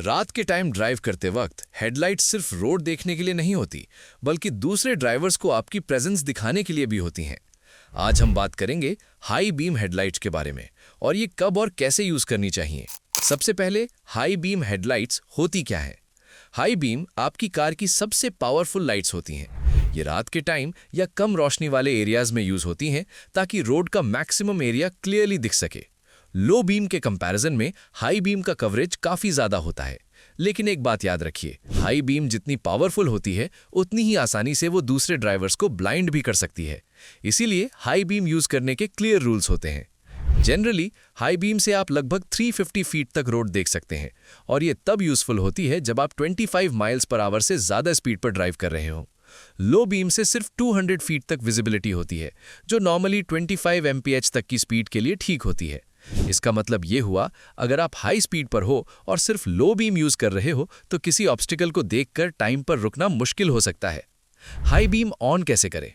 रात के time drive करते वक्त हेडलाइट सिर्फ रोड देखने के लिए नहीं होती, बल्कि दूसरे ड्राइवर्स को आपकी प्रेजेंस दिखाने के लिए भी होती हैं। आज हम बात करेंगे हाई बीम हेडलाइट्स के बारे में और ये कब और कैसे यूज करनी चाहिए। सबसे पहले हाई बीम हेडलाइट्स होती क्या है? हाई बीम आपकी कार की सबसे पावरफुल लाइट्स होती हैं। ये रात के टाइम या कम रोशनी वाले एरियाज में यूज होती हैं ताकि रोड का मैक्सिमम एरिया क्लियरली दिख सके। लो बीम के कंपैरिजन में हाई बीम का कवरेज काफी ज्यादा होता है, लेकिन एक बात याद रखिए, हाई बीम जितनी पावरफुल होती है उतनी ही आसानी से वो दूसरे ड्राइवर्स को ब्लाइंड भी कर सकती है। इसीलिए हाई बीम यूज करने के क्लियर रूल्स होते हैं। जनरली हाई बीम से आप लगभग 350 फीट तक रोड देख सकते हैं और ये तब यूजफुल होती है जब आप 25 माइल्स पर आवर से ज्यादा स्पीड पर ड्राइव कर रहे हो। लो बीम से सिर्फ 200 फीट तक विजिबिलिटी होती है, जो नॉर्मली 25 mph तक की स्पीड के लिए ठीक होती है। इसका मतलब ये हुआ, अगर आप हाई स्पीड पर हो और सिर्फ लो बीम यूज कर रहे हो तो किसी ऑब्स्टिकल को देखकर टाइम पर रुकना मुश्किल हो सकता है। हाई बीम ऑन कैसे करें?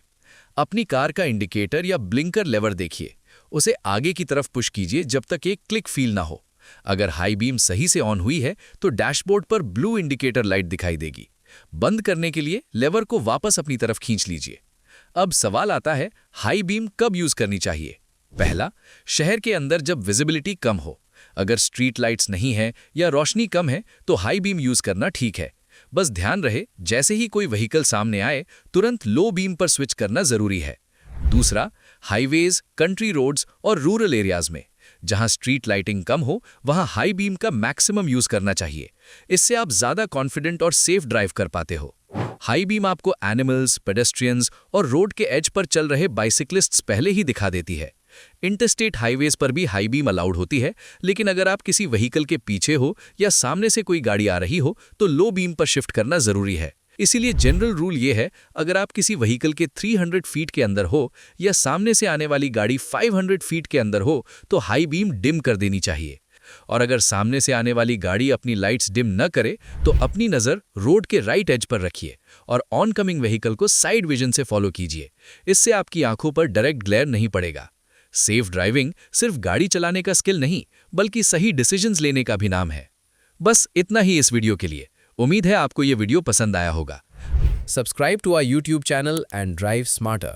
अपनी कार का इंडिकेटर या ब्लिंकर लेवर देखिए, उसे आगे की तरफ पुश कीजिए जब तक एक क्लिक फील ना हो। अगर हाई बीम सही से ऑन हुई है तो डैशबोर्ड पर ब्लू इंडिकेटर लाइट दिखाई देगी। बंद करने के लिए लेवर को वापस अपनी तरफ खींच लीजिए। अब सवाल आता है, हाई बीम कब यूज करनी चाहिए? पहला, शहर के अंदर जब विजिबिलिटी कम हो। अगर स्ट्रीट लाइट्स नहीं है या रोशनी कम है तो हाई बीम यूज करना ठीक है। बस ध्यान रहे, जैसे ही कोई व्हीकल सामने आए तुरंत लो बीम पर स्विच करना जरूरी है। दूसरा, हाईवेज, कंट्री रोड्स और रूरल एरियाज में जहां स्ट्रीट लाइटिंग कम हो वहां हाई बीम का मैक्सिमम यूज करना चाहिए। इससे आप ज्यादा कॉन्फिडेंट और सेफ ड्राइव कर पाते हो। हाई बीम आपको एनिमल्स, पेडेस्ट्रियंस और रोड के एज पर चल रहे बाइसिकलिस्ट्स पहले ही दिखा देती है। इंटरस्टेट हाईवेज पर भी हाई बीम अलाउड होती है, लेकिन अगर आप किसी व्हीकल के पीछे हो या सामने से कोई गाड़ी आ रही हो तो लो बीम पर शिफ्ट करना जरूरी है। इसीलिए जनरल रूल ये है, अगर आप किसी व्हीकल के 300 फीट के अंदर हो या सामने से आने वाली गाड़ी 500 फीट के अंदर हो तो हाई बीम डिम कर देनी चाहिए। और अगर सामने से आने वाली गाड़ी अपनी लाइट्स डिम न करे तो अपनी नज़र रोड के राइट एज पर रखिए और ऑनकमिंग व्हीकल को साइड विजन से फॉलो कीजिए। इससे आपकी आंखों पर डायरेक्ट ग्लेयर नहीं पड़ेगा। सेफ ड्राइविंग सिर्फ गाड़ी चलाने का स्किल नहीं, बल्कि सही डिसीजंस लेने का भी नाम है। बस इतना ही इस वीडियो के लिए। उम्मीद है आपको ये वीडियो पसंद आया होगा। Subscribe to our YouTube channel and drive smarter.